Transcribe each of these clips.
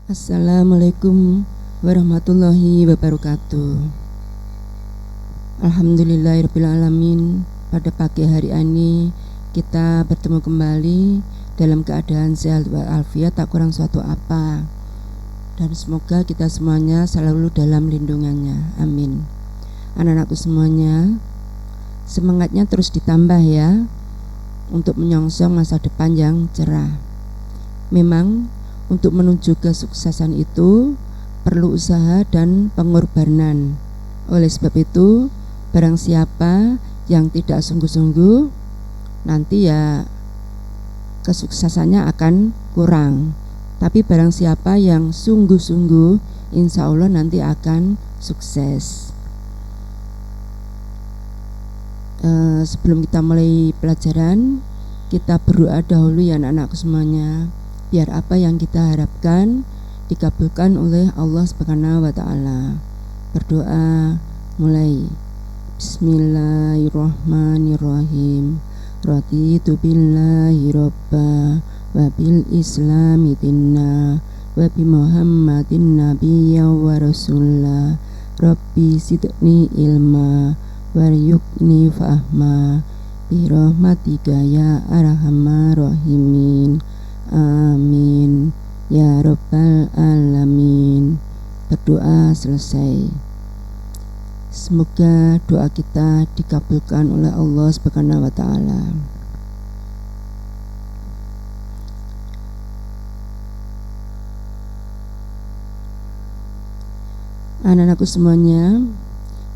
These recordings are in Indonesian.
Assalamualaikum warahmatullahi wabarakatuh. Alhamdulillahirrabbilalamin. Pada pagi hari ini kita bertemu kembali dalam keadaan sehat walafiat, tak kurang suatu apa. Dan semoga kita semuanya selalu dalam lindungannya. Amin. Anak-anakku semuanya, semangatnya terus ditambah ya, untuk menyongsong masa depan yang cerah. Memang untuk menuju kesuksesan itu perlu usaha dan pengorbanan. Oleh sebab itu, barang siapa yang tidak sungguh-sungguh, nanti ya kesuksesannya akan kurang. Tapi barang siapa yang sungguh-sungguh, insya Allah nanti akan sukses. Sebelum kita mulai pelajaran, kita berdoa dahulu ya anak-anakku semuanya, biar apa yang kita harapkan dikabulkan oleh Allah Subhanahu wa taala. Berdoa mulai. Bismillahirrahmanirrahim. Raditu billahi robba wa bil islami dinna wa bi muhammadin nabiyya wa rasulullah. Rabbi sidni ilma waryukni fahma bi rahmatika ya arhamar rahimin. Amin ya rabbal alamin. Berdoa selesai. Semoga doa kita dikabulkan oleh Allah Subhanahu wa taala. Anak-anakku semuanya,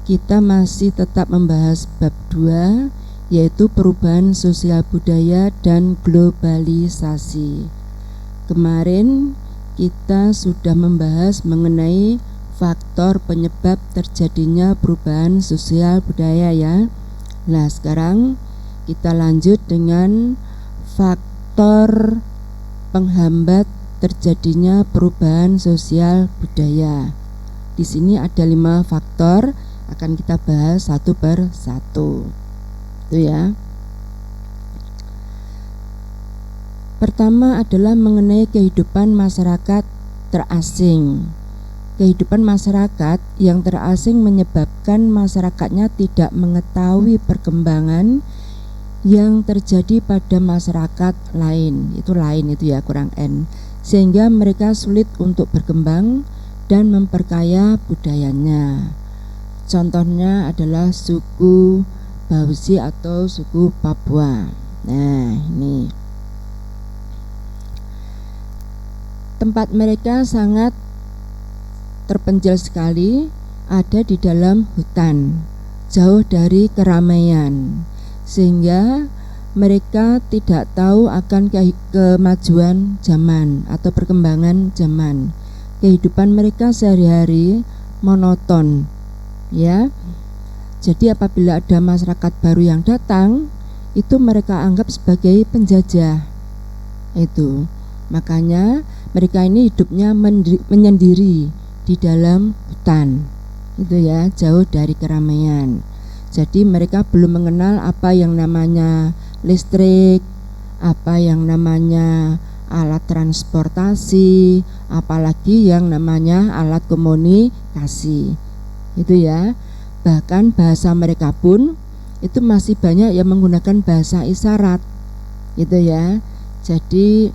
kita masih tetap membahas bab 2, yaitu perubahan sosial budaya dan globalisasi. Kemarin kita sudah membahas mengenai faktor penyebab terjadinya perubahan sosial budaya ya. Nah, sekarang kita lanjut dengan faktor penghambat terjadinya perubahan sosial budaya. Di sini ada 5 faktor, akan kita bahas satu per satu. Itu ya. Pertama adalah mengenai kehidupan masyarakat terasing. Kehidupan masyarakat yang terasing menyebabkan masyarakatnya tidak mengetahui perkembangan yang terjadi pada masyarakat lain. Itu ya, kurang N. Sehingga mereka sulit untuk berkembang dan memperkaya budayanya. Contohnya adalah suku Bauzi atau suku Papua. Nah, ini tempat mereka sangat terpencil sekali, ada di dalam hutan, jauh dari keramaian, sehingga mereka tidak tahu akan kemajuan zaman atau perkembangan zaman. Kehidupan mereka sehari-hari monoton, ya. Jadi apabila ada masyarakat baru yang datang, itu mereka anggap sebagai penjajah. Itu. Makanya mereka ini hidupnya menyendiri di dalam hutan. Itu ya, jauh dari keramaian. Jadi mereka belum mengenal apa yang namanya listrik, apa yang namanya alat transportasi, apalagi yang namanya alat komunikasi. Itu ya. Bahkan bahasa mereka pun itu masih banyak yang menggunakan bahasa isyarat. Gitu ya. Jadi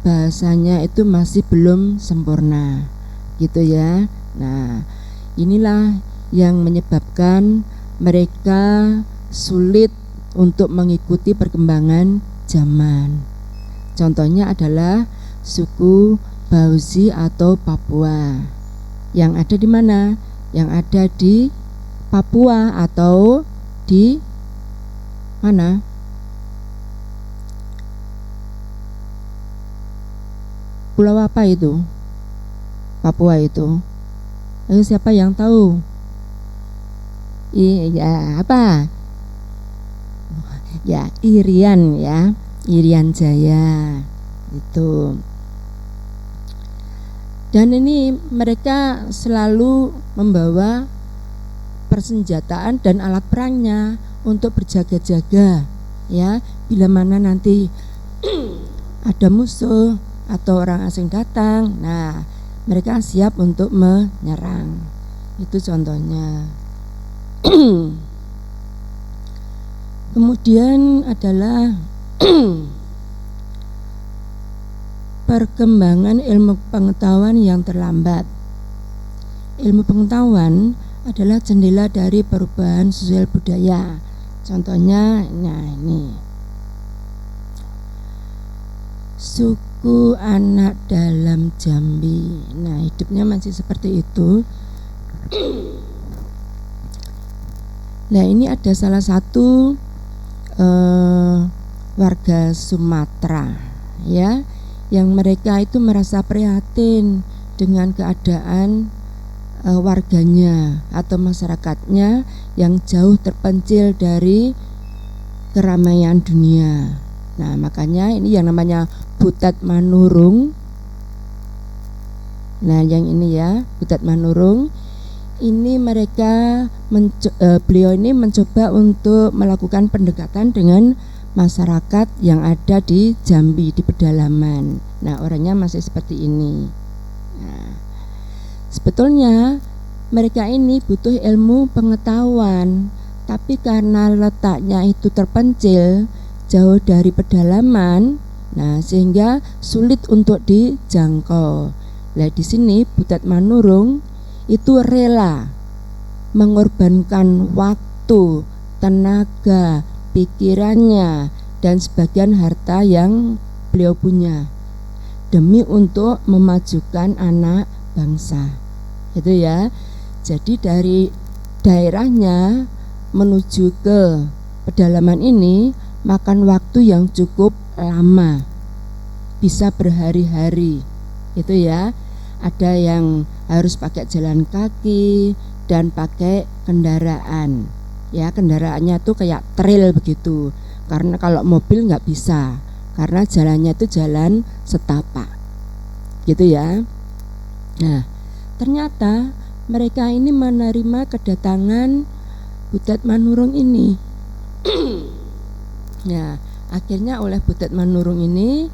bahasanya itu masih belum sempurna. Gitu ya. Nah, inilah yang menyebabkan mereka sulit untuk mengikuti perkembangan zaman. Contohnya adalah suku Bauzi atau Papua. Yang ada di mana? Yang ada di Papua atau di mana? Pulau apa itu? Papua itu. Ayo, siapa yang tahu? Iya, apa? Ya, Irian ya. Irian Jaya. Itu. Dan ini mereka selalu membawa persenjataan dan alat perangnya untuk berjaga-jaga ya, bila mana nanti ada musuh, atau orang asing datang, nah mereka siap untuk menyerang. Itu contohnya. Kemudian adalah perkembangan ilmu pengetahuan yang terlambat. Ilmu pengetahuan adalah jendela dari perubahan sosial budaya. Contohnya, nah ini suku anak dalam Jambi. Nah, hidupnya masih seperti itu. Nah, ini ada salah satu warga Sumatera, ya, yang mereka itu merasa prihatin dengan keadaan warganya atau masyarakatnya yang jauh terpencil dari keramaian dunia. Nah, makanya ini yang namanya Butet Manurung. Nah, yang ini ya, Butet Manurung. Ini mereka beliau ini mencoba untuk melakukan pendekatan dengan masyarakat yang ada di Jambi, di pedalaman. Nah, orangnya masih seperti ini. Nah, sebetulnya mereka ini butuh ilmu pengetahuan, tapi karena letaknya itu terpencil, jauh dari pedalaman, nah sehingga sulit untuk dijangkau. Nah, di sini Butet Manurung itu rela mengorbankan waktu, tenaga, pikirannya, dan sebagian harta yang beliau punya demi untuk memajukan anak bangsa. Itu ya. Jadi dari daerahnya menuju ke pedalaman ini makan waktu yang cukup lama, bisa berhari-hari. Itu ya. Ada yang harus pakai jalan kaki dan pakai kendaraan. Ya, kendaraannya tuh kayak trail begitu. Karena kalau mobil nggak bisa, karena jalannya itu jalan setapak. Gitu ya. Nah, ternyata mereka ini menerima kedatangan Butet Manurung ini. Nah, akhirnya oleh Butet Manurung ini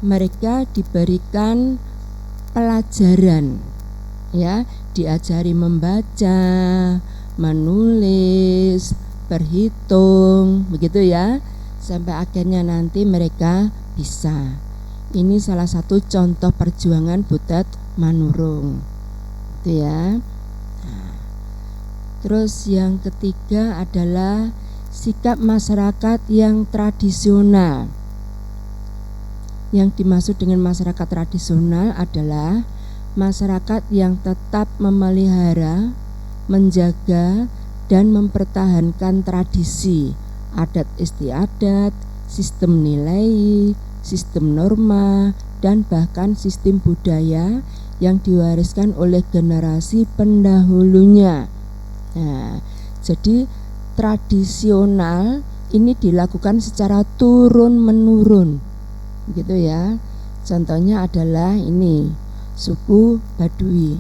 mereka diberikan pelajaran, ya, diajari membaca, menulis, berhitung, begitu ya, sampai akhirnya nanti mereka bisa. Ini salah satu contoh perjuangan Butet Manurung, itu ya. Nah, terus yang ketiga adalah sikap masyarakat yang tradisional. Yang dimaksud dengan masyarakat tradisional adalah masyarakat yang tetap memelihara, menjaga, dan mempertahankan tradisi, adat istiadat, sistem nilai, sistem norma, dan bahkan sistem budaya yang diwariskan oleh generasi pendahulunya. Nah, jadi tradisional ini dilakukan secara turun-menurun. Gitu ya. Contohnya adalah ini suku Baduy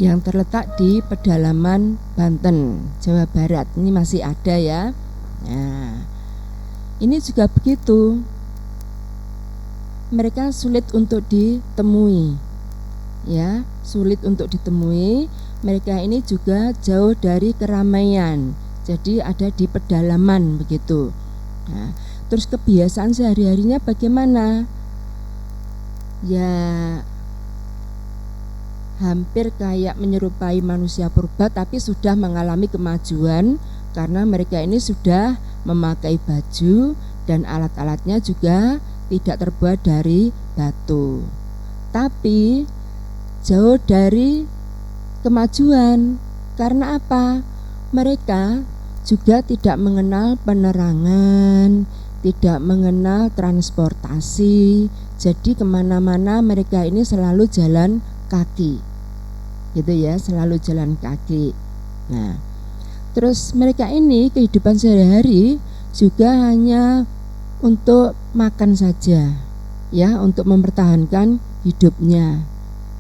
yang terletak di pedalaman Banten, Jawa Barat. Ini masih ada ya. Nah, ini juga begitu. Mereka sulit untuk ditemui. Ya, sulit untuk ditemui. Mereka ini juga jauh dari keramaian. Jadi ada di pedalaman begitu. Nah, terus kebiasaan sehari-harinya bagaimana? Ya, hampir kayak menyerupai manusia purba, tapi sudah mengalami kemajuan karena mereka ini sudah memakai baju dan alat-alatnya juga tidak terbuat dari batu. Tapi jauh dari kemajuan. Karena apa? Mereka juga tidak mengenal penerangan, tidak mengenal transportasi. Jadi kemana-mana mereka ini selalu jalan kaki, gitu ya, selalu jalan kaki. Nah, terus mereka ini kehidupan sehari-hari juga hanya untuk makan saja, ya, untuk mempertahankan hidupnya.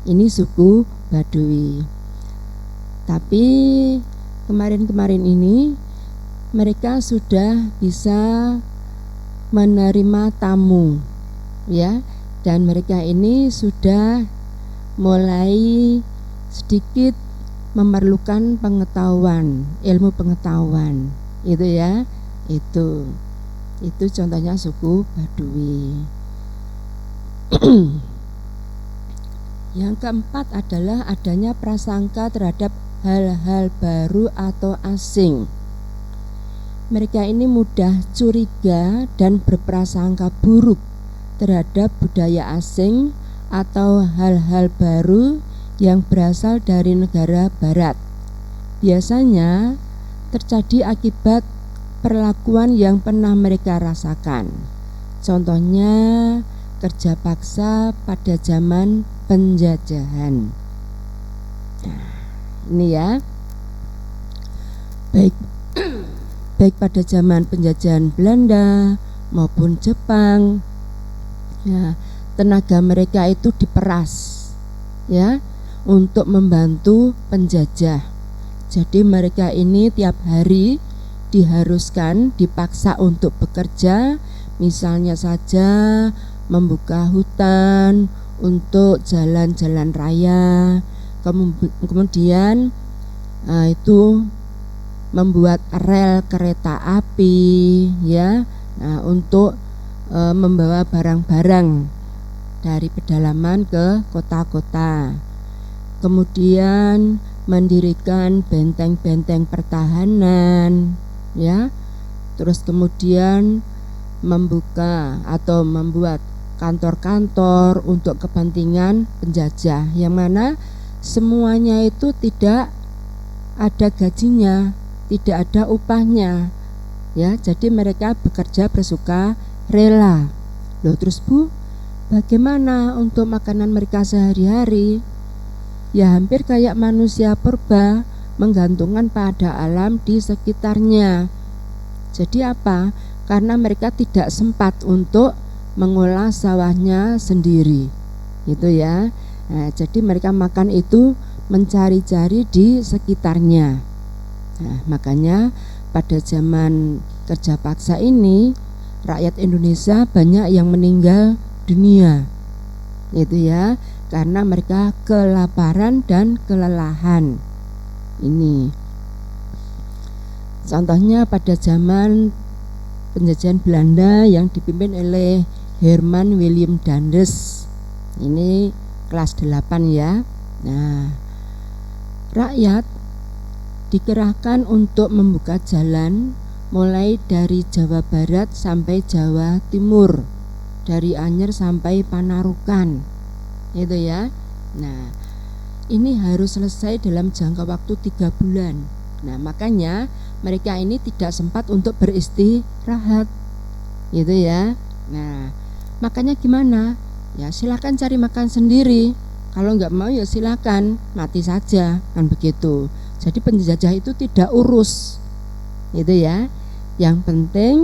Ini suku Baduy. Tapi kemarin-kemarin ini mereka sudah bisa menerima tamu, ya. Dan mereka ini sudah mulai sedikit memerlukan pengetahuan, ilmu pengetahuan, itu ya. Itu contohnya suku Baduy. Yang keempat adalah adanya prasangka terhadap hal-hal baru atau asing. Mereka ini mudah curiga dan berprasangka buruk terhadap budaya asing atau hal-hal baru yang berasal dari negara barat. Biasanya terjadi akibat perlakuan yang pernah mereka rasakan. Contohnya kerja paksa pada zaman penjajahan. Nah, ini ya. Baik pada zaman penjajahan Belanda maupun Jepang, ya, tenaga mereka itu diperas, ya, untuk membantu penjajah. Jadi mereka ini tiap hari diharuskan, dipaksa untuk bekerja, misalnya saja membuka hutan untuk jalan-jalan raya, kemudian itu membuat rel kereta api, ya, untuk membawa barang-barang dari pedalaman ke kota-kota. Kemudian mendirikan benteng-benteng pertahanan, ya. Terus kemudian membuka atau membuat kantor-kantor untuk kepentingan penjajah, yang mana semuanya itu tidak ada gajinya, tidak ada upahnya, ya. Jadi mereka bekerja bersuka rela. Loh, terus Bu, bagaimana untuk makanan mereka sehari-hari? Ya hampir kayak manusia purba, menggantungkan pada alam di sekitarnya. Jadi apa? Karena mereka tidak sempat untuk mengolah sawahnya sendiri, gitu ya. Nah, jadi mereka makan itu mencari-cari di sekitarnya. Nah, makanya pada zaman kerja paksa ini rakyat Indonesia banyak yang meninggal dunia, itu ya, karena mereka kelaparan dan kelelahan. Ini contohnya pada zaman penjajahan Belanda yang dipimpin oleh Herman Willem Dandes. Ini kelas 8 ya. Nah, rakyat dikerahkan untuk membuka jalan mulai dari Jawa Barat sampai Jawa Timur, dari Anyer sampai Panarukan, itu ya. Nah, ini harus selesai dalam jangka waktu 3 bulan. Nah, makanya mereka ini tidak sempat untuk beristirahat, gitu ya. Nah, makanya gimana? Ya silakan cari makan sendiri. Kalau nggak mau ya silakan mati saja, kan begitu. Jadi penjajah itu tidak urus, gitu ya. Yang penting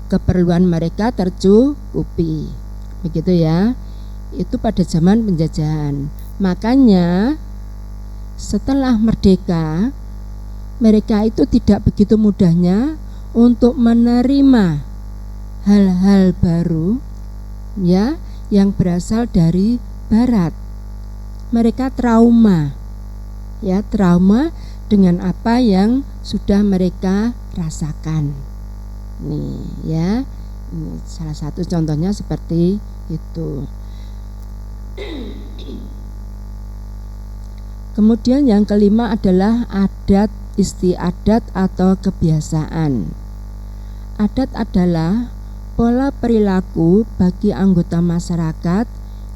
keperluan mereka tercukupi, begitu ya. Itu pada zaman penjajahan. Makanya setelah merdeka, mereka itu tidak begitu mudahnya untuk menerima hal-hal baru, ya, yang berasal dari barat. Mereka trauma, ya, trauma dengan apa yang sudah mereka rasakan. Nih ya, ini salah satu contohnya seperti itu. Kemudian yang kelima adalah adat istiadat atau kebiasaan. Adat adalah pola perilaku bagi anggota masyarakat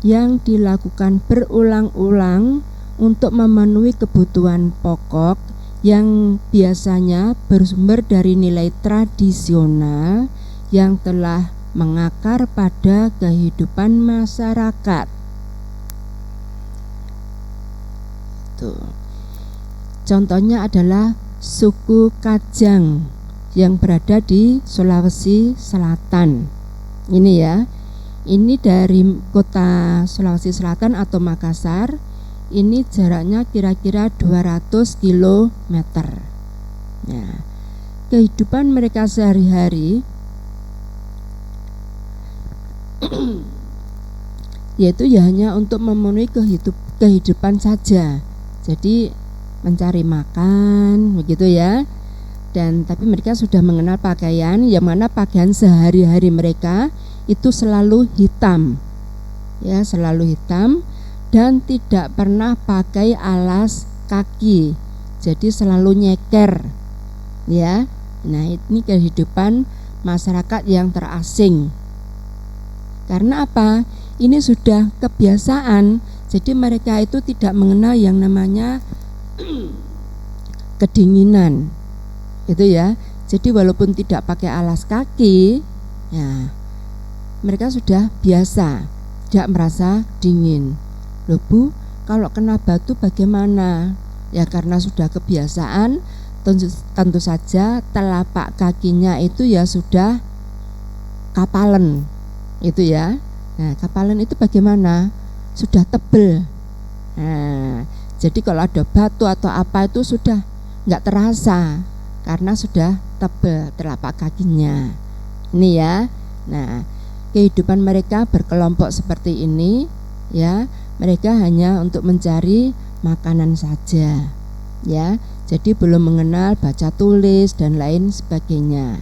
yang dilakukan berulang-ulang untuk memenuhi kebutuhan pokok yang biasanya bersumber dari nilai tradisional yang telah mengakar pada kehidupan masyarakat. Tuh. Contohnya adalah suku Kajang yang berada di Sulawesi Selatan. Ini ya, ini dari kota Sulawesi Selatan atau Makassar. Ini jaraknya kira-kira 200 km. Nah, kehidupan mereka sehari-hari yaitu ya hanya untuk memenuhi kehidupan saja. Jadi mencari makan begitu ya. Dan tapi mereka sudah mengenal pakaian, yang mana pakaian sehari-hari mereka itu selalu hitam. Ya, selalu hitam dan tidak pernah pakai alas kaki. Jadi selalu nyeker. Ya. Nah, ini kehidupan masyarakat yang terasing. Karena apa? Ini sudah kebiasaan. Jadi mereka itu tidak mengenal yang namanya kedinginan. Itu ya. Jadi walaupun tidak pakai alas kaki, ya mereka sudah biasa, tidak merasa dingin. Loh Bu, kalau kena batu bagaimana? Ya karena sudah kebiasaan, tentu saja telapak kakinya itu ya sudah kapalan. Itu ya. Nah, kapalan itu bagaimana? Sudah tebel. Nah, jadi kalau ada batu atau apa itu sudah nggak terasa karena sudah tebal telapak kakinya. Ini ya. Nah, kehidupan mereka berkelompok seperti ini ya. Mereka hanya untuk mencari makanan saja. Ya. Jadi belum mengenal baca tulis dan lain sebagainya.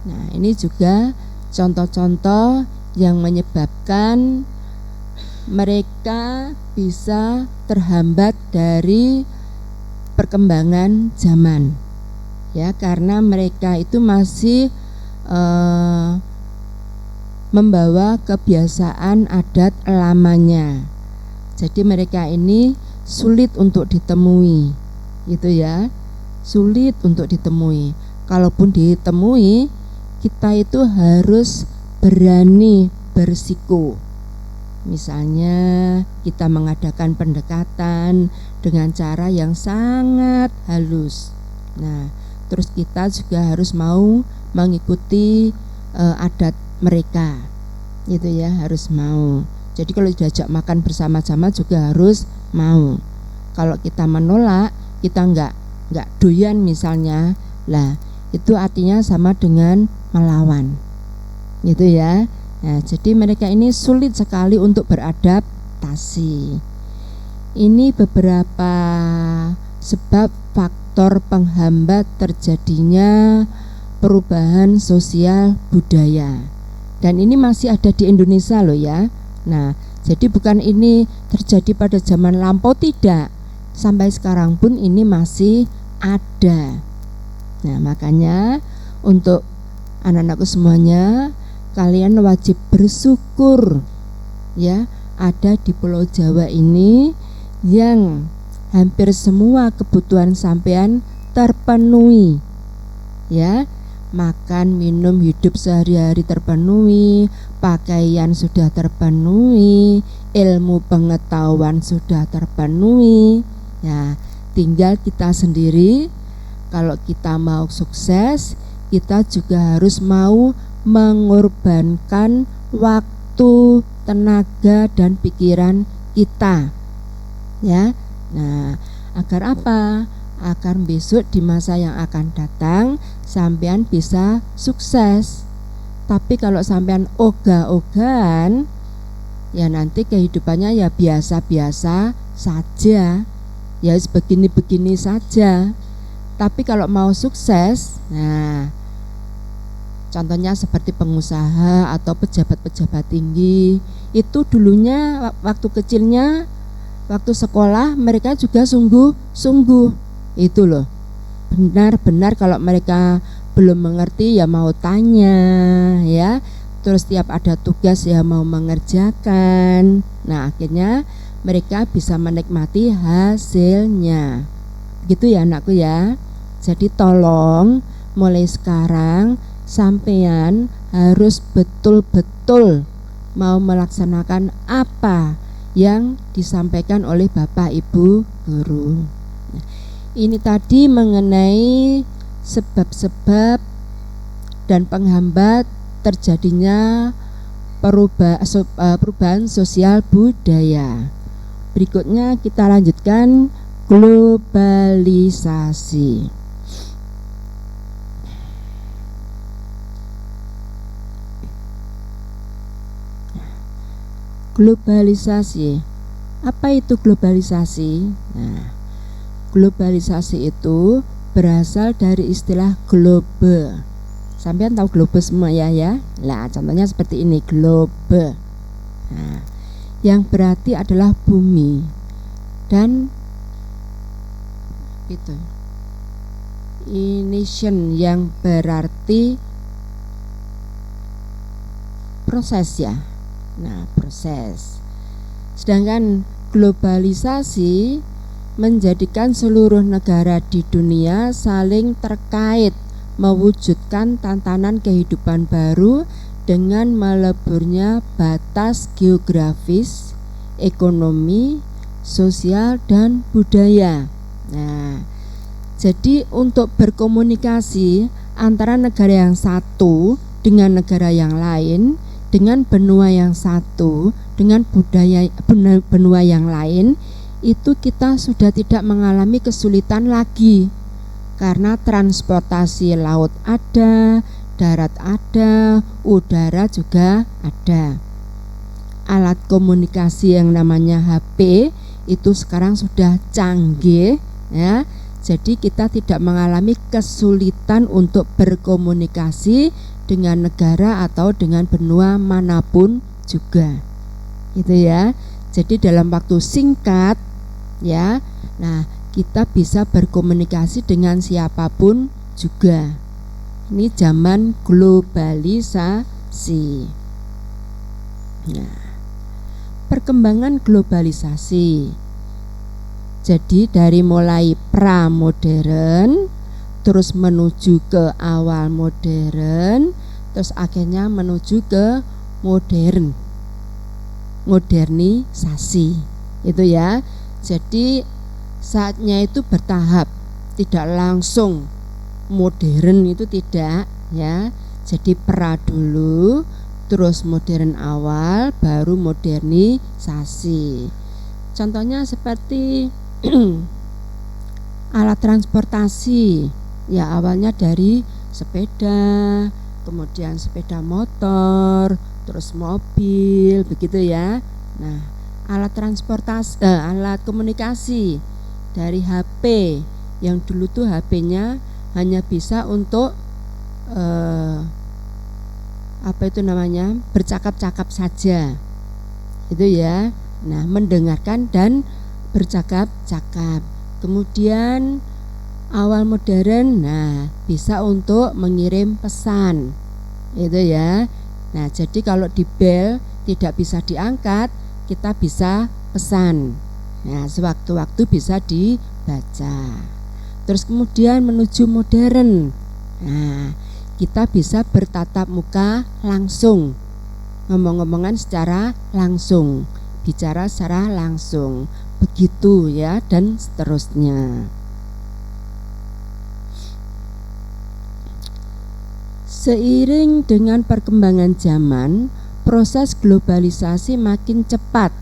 Nah, ini juga contoh-contoh yang menyebabkan mereka bisa terhambat dari perkembangan zaman. Ya, karena mereka itu masih membawa kebiasaan adat lamanya. Jadi mereka ini sulit untuk ditemui, gitu ya, sulit untuk ditemui. Kalaupun ditemui, kita itu harus berani bersiko. Misalnya kita mengadakan pendekatan dengan cara yang sangat halus. Nah, terus kita juga harus mau mengikuti adat mereka, gitu ya, harus mau. Jadi kalau diajak makan bersama-sama juga harus mau. Kalau kita menolak, kita nggak doyan misalnya, lah itu artinya sama dengan melawan, gitu ya. Nah, jadi mereka ini sulit sekali untuk beradaptasi. Ini beberapa sebab faktor penghambat terjadinya perubahan sosial budaya. Dan ini masih ada di Indonesia loh ya. Nah, jadi bukan ini terjadi pada zaman lampau, tidak. Sampai sekarang pun ini masih ada. Nah, makanya untuk anak-anakku semuanya, kalian wajib bersyukur ya ada di Pulau Jawa ini yang hampir semua kebutuhan sampean terpenuhi. Ya, makan, minum, hidup sehari-hari terpenuhi, pakaian sudah terpenuhi, ilmu pengetahuan sudah terpenuhi. Ya, tinggal kita sendiri. Kalau kita mau sukses, kita juga harus mau mengorbankan waktu, tenaga dan pikiran kita. Ya. Nah, agar apa? Agar besok di masa yang akan datang sampean bisa sukses. Tapi kalau sampean ogah-ogahan, ya nanti kehidupannya ya biasa-biasa saja, ya begini-begini saja. Tapi kalau mau sukses, nah contohnya seperti pengusaha atau pejabat-pejabat tinggi, itu dulunya waktu kecilnya, waktu sekolah mereka juga sungguh-sungguh. Itu loh, benar-benar kalau mereka belum mengerti ya mau tanya ya, terus tiap ada tugas ya mau mengerjakan. Nah, akhirnya mereka bisa menikmati hasilnya. Gitu ya anakku ya. Jadi tolong mulai sekarang sampean harus betul-betul mau melaksanakan apa yang disampaikan oleh Bapak Ibu guru. Nah, ini tadi mengenai sebab-sebab dan penghambat terjadinya perubahan sosial budaya. Berikutnya kita lanjutkan globalisasi. Globalisasi. Apa itu globalisasi? Nah, globalisasi itu berasal dari istilah globe. Sampean tahu globe semua ya? Nah, contohnya seperti ini, globe. Nah, yang berarti adalah bumi dan itu nation yang berarti proses ya. Nah, proses. Sedangkan globalisasi menjadikan seluruh negara di dunia saling terkait mewujudkan tatanan kehidupan baru dengan meleburnya batas geografis, ekonomi, sosial, dan budaya. Nah, jadi untuk berkomunikasi antara negara yang satu dengan negara yang lain, dengan benua yang satu dengan benua yang lain, itu kita sudah tidak mengalami kesulitan lagi karena transportasi laut ada, darat ada, udara juga ada. Alat komunikasi yang namanya HP itu sekarang sudah canggih ya. Jadi kita tidak mengalami kesulitan untuk berkomunikasi dengan negara atau dengan benua manapun juga. Gitu ya. Jadi dalam waktu singkat ya. Nah, kita bisa berkomunikasi dengan siapapun juga. Ini zaman globalisasi. Nah, perkembangan globalisasi. Jadi dari mulai pra-modern terus menuju ke awal modern, terus akhirnya menuju ke modernisasi. Itu ya. Jadi saatnya itu bertahap, tidak langsung modern itu tidak ya. Jadi pra dulu, terus modern awal, baru modernisasi. Contohnya seperti alat transportasi ya, awalnya dari sepeda, kemudian sepeda motor, terus mobil, begitu ya. Nah, alat transportasi, alat komunikasi dari HP yang dulu tuh HP-nya hanya bisa untuk bercakap-cakap saja, itu ya. Nah, mendengarkan dan bercakap-cakap. Kemudian awal modern, nah bisa untuk mengirim pesan, itu ya. Nah, jadi kalau di bel tidak bisa diangkat, kita bisa pesan. Nah, sewaktu-waktu bisa dibaca. Terus kemudian menuju modern. Nah, kita bisa bertatap muka langsung, ngomong-ngomongan secara langsung, bicara secara langsung, begitu ya, dan seterusnya. Seiring dengan perkembangan zaman, proses globalisasi makin cepat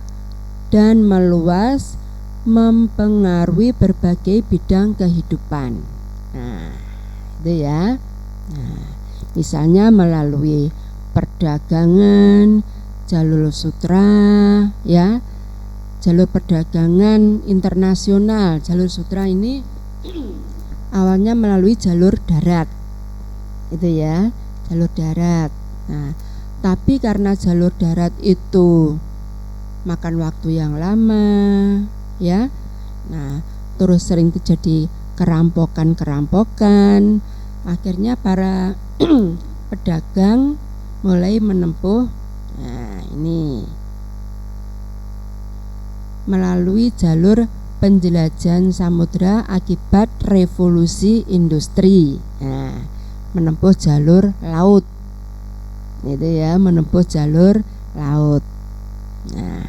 dan meluas, mempengaruhi berbagai bidang kehidupan. Nah, itu ya. Nah, misalnya melalui perdagangan, jalur sutra ya, jalur perdagangan internasional. Jalur sutra ini awalnya melalui jalur darat, itu ya, jalur darat. Nah, tapi karena jalur darat itu makan waktu yang lama ya, nah terus sering terjadi kerampokan, akhirnya para pedagang mulai menempuh, nah ini, melalui jalur penjelajahan samudra akibat revolusi industri. Nah, menempuh jalur laut, itu ya, menempuh jalur laut. Nah,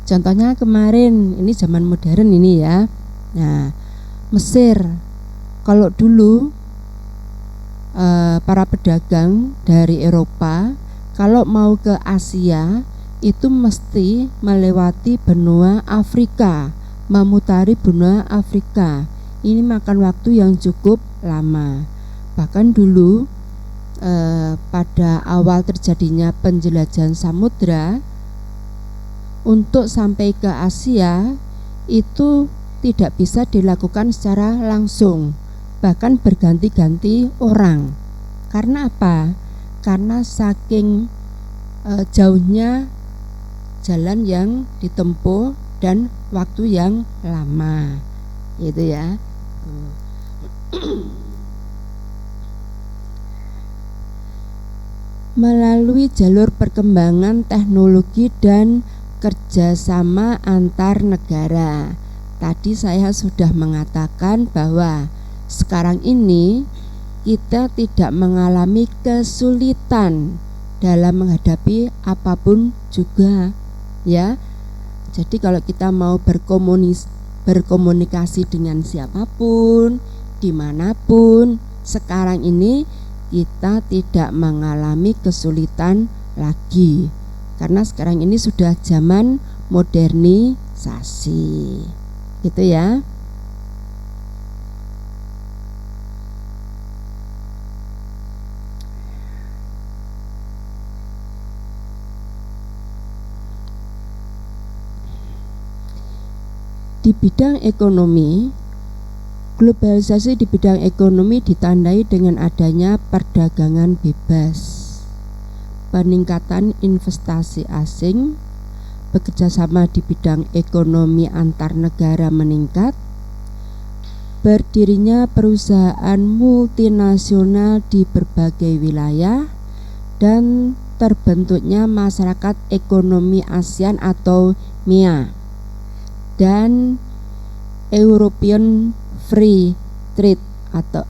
contohnya kemarin, ini zaman modern ini ya. Nah, Mesir, kalau dulu para pedagang dari Eropa kalau mau ke Asia itu mesti melewati benua Afrika, memutari benua Afrika. Ini makan waktu yang cukup lama. Bahkan dulu pada awal terjadinya penjelajahan samudra, untuk sampai ke Asia itu tidak bisa dilakukan secara langsung, bahkan berganti-ganti orang. Karena apa? Karena saking jauhnya jalan yang ditempuh dan waktu yang lama, gitu ya. Melalui jalur perkembangan teknologi dan kerjasama antar negara. Tadi saya sudah mengatakan bahwa sekarang ini kita tidak mengalami kesulitan dalam menghadapi apapun juga, ya. Jadi kalau kita mau berkomunikasi dengan siapapun, dimanapun, sekarang ini kita tidak mengalami kesulitan lagi, karena sekarang ini sudah zaman modernisasi, gitu ya. Di bidang ekonomi, globalisasi di bidang ekonomi ditandai dengan adanya perdagangan bebas, peningkatan investasi asing, bekerjasama di bidang ekonomi antar negara meningkat, berdirinya perusahaan multinasional di berbagai wilayah, dan terbentuknya masyarakat ekonomi ASEAN atau MEA dan European Free Trade atau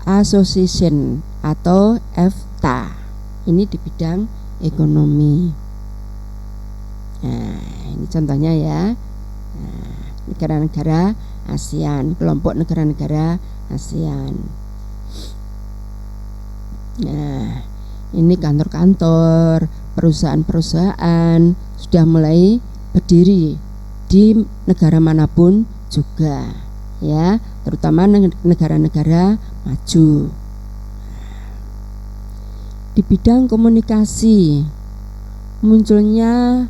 Association atau EFTA. Ini di bidang ekonomi. Nah, ini contohnya ya. Nah, negara-negara ASEAN, kelompok negara-negara ASEAN. Nah, ini kantor-kantor, perusahaan-perusahaan sudah mulai berdiri di negara manapun juga, ya, terutama negara-negara maju. Di bidang komunikasi, munculnya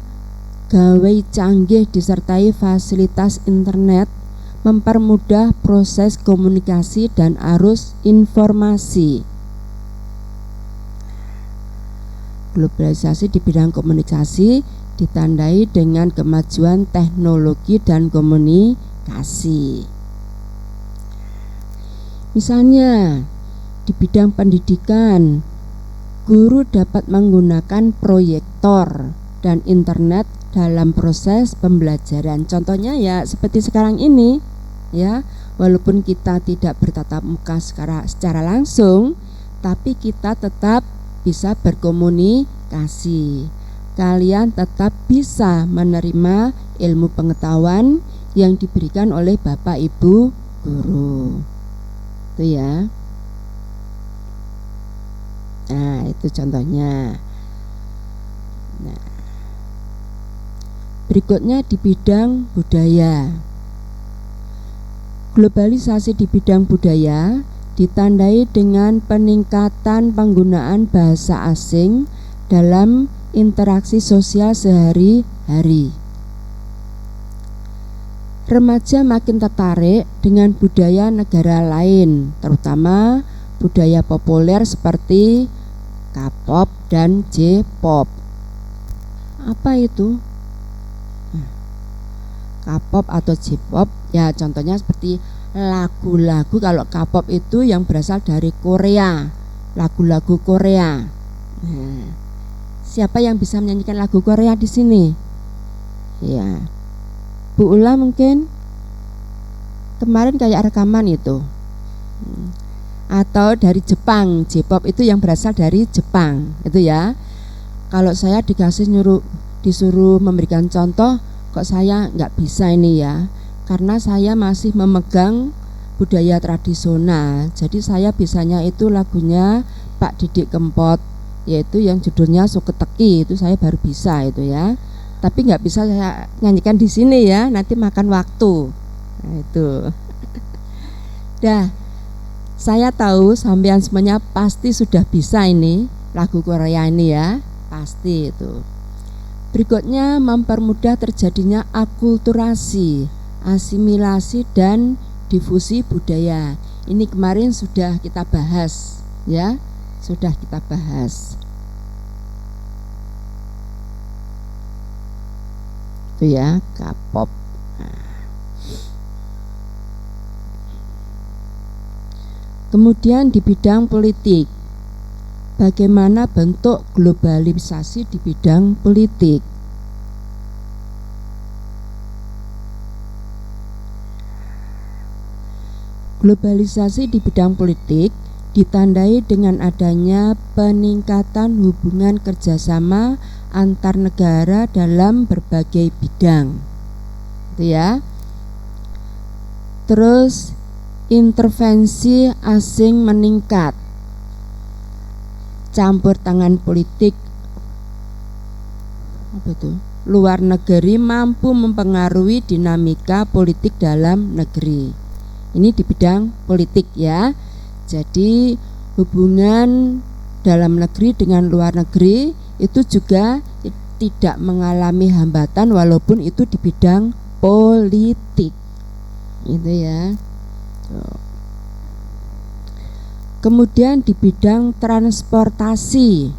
gawai canggih disertai fasilitas internet mempermudah proses komunikasi dan arus informasi. Globalisasi di bidang komunikasi ditandai dengan kemajuan teknologi dan komunikasi. Misalnya, di bidang pendidikan, guru dapat menggunakan proyektor dan internet dalam proses pembelajaran. Contohnya ya seperti sekarang ini, ya, walaupun kita tidak bertatap muka secara langsung, tapi kita tetap bisa berkomunikasi. Kalian tetap bisa menerima ilmu pengetahuan yang diberikan oleh Bapak Ibu guru. Itu ya. Nah, itu contohnya. Nah, berikutnya di bidang budaya. Globalisasi di bidang budaya ditandai dengan peningkatan penggunaan bahasa asing dalam interaksi sosial sehari-hari. Remaja makin tertarik dengan budaya negara lain, terutama budaya populer seperti K-pop dan J-pop. Apa itu? K-pop atau J-pop, ya contohnya seperti lagu-lagu. Kalau K-pop itu yang berasal dari Korea, lagu-lagu Korea. Nah, siapa yang bisa menyanyikan lagu Korea di sini? Ya, Bu Ula mungkin kemarin kayak rekaman itu. Atau dari Jepang, J-pop itu yang berasal dari Jepang, itu ya. Kalau saya disuruh memberikan contoh, kok saya nggak bisa ini ya, karena saya masih memegang budaya tradisional. Jadi saya bisanya itu lagunya Pak Didik Kempot, yaitu yang judulnya Suketeki, itu saya baru bisa itu ya. Tapi nggak bisa saya nyanyikan di sini ya, nanti makan waktu. Nah, itu. Dah, saya tahu sampean semuanya pasti sudah bisa ini lagu Korea ini ya, pasti itu. Berikutnya, mempermudah terjadinya akulturasi, asimilasi dan difusi budaya. Ini kemarin sudah kita bahas, ya, sudah kita bahas. Itu ya, K-pop. Kemudian di bidang politik, bagaimana bentuk globalisasi di bidang politik? Globalisasi di bidang politik ditandai dengan adanya peningkatan hubungan kerjasama antar negara dalam berbagai bidang, itu ya. Terus intervensi asing meningkat, campur tangan politik luar negeri mampu mempengaruhi dinamika politik dalam negeri. Ini di bidang politik ya. Jadi hubungan dalam negeri dengan luar negeri itu juga tidak mengalami hambatan walaupun itu di bidang politik. Itu ya. Kemudian di bidang transportasi,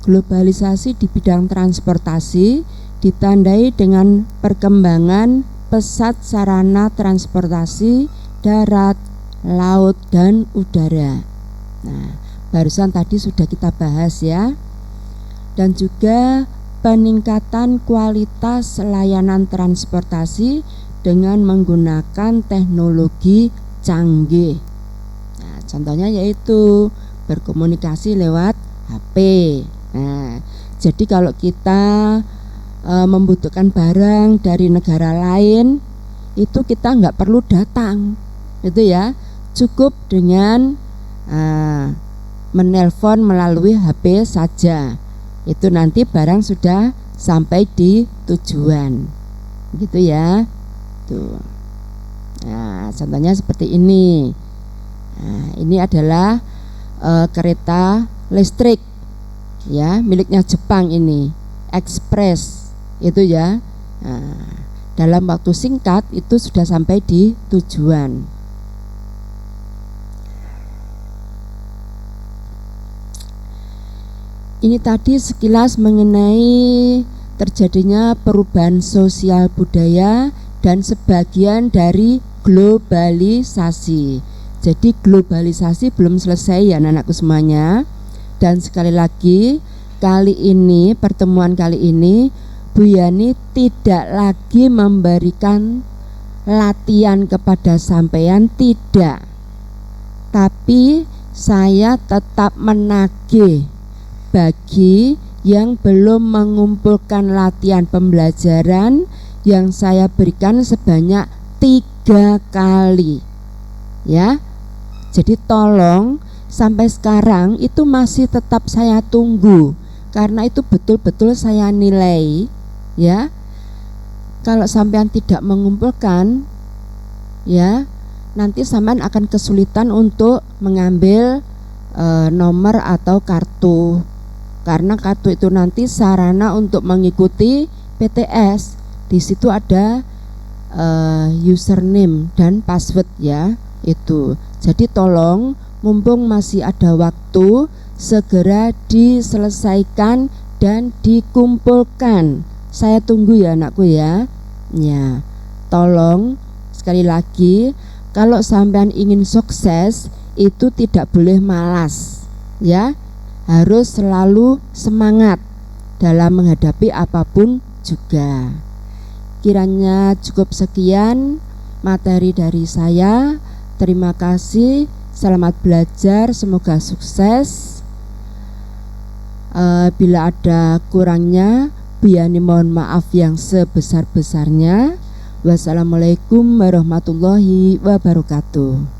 globalisasi di bidang transportasi ditandai dengan perkembangan pesat sarana transportasi darat, laut, dan udara. Nah, barusan tadi sudah kita bahas ya. Dan juga peningkatan kualitas layanan transportasi dengan menggunakan teknologi canggih. Nah, contohnya yaitu berkomunikasi lewat HP. Nah, jadi kalau kita membutuhkan barang dari negara lain, itu kita nggak perlu datang, itu ya, cukup dengan menelpon melalui HP saja. Itu nanti barang sudah sampai di tujuan, gitu ya. Tuh. Nah, contohnya seperti ini. Nah, ini adalah kereta listrik ya, miliknya Jepang ini, Express itu ya. Nah, dalam waktu singkat itu sudah sampai di tujuan. Ini tadi sekilas mengenai terjadinya perubahan sosial budaya dan sebagian dari globalisasi. Jadi globalisasi belum selesai ya anak-anakku semuanya. Dan sekali lagi, kali ini, pertemuan kali ini, Bu Yani tidak lagi memberikan latihan kepada sampean, tidak. Tapi saya tetap menagih bagi yang belum mengumpulkan latihan pembelajaran yang saya berikan sebanyak 3 kali ya. Jadi tolong, sampai sekarang itu masih tetap saya tunggu, karena itu betul-betul saya nilai ya. Kalau sampean tidak mengumpulkan ya, nanti sampean akan kesulitan untuk mengambil nomor atau kartu, karena kartu itu nanti sarana untuk mengikuti PTS. Di situ ada username dan password ya, itu. Jadi tolong, mumpung masih ada waktu, segera diselesaikan dan dikumpulkan. Saya tunggu ya anakku ya. Ya, tolong sekali lagi, kalau sampean ingin sukses itu tidak boleh malas ya. Harus selalu semangat dalam menghadapi apapun juga. Kiranya cukup sekian materi dari saya. Terima kasih, selamat belajar, semoga sukses. Bila ada kurangnya, Bu Yani mohon maaf yang sebesar-besarnya. Wassalamualaikum warahmatullahi wabarakatuh.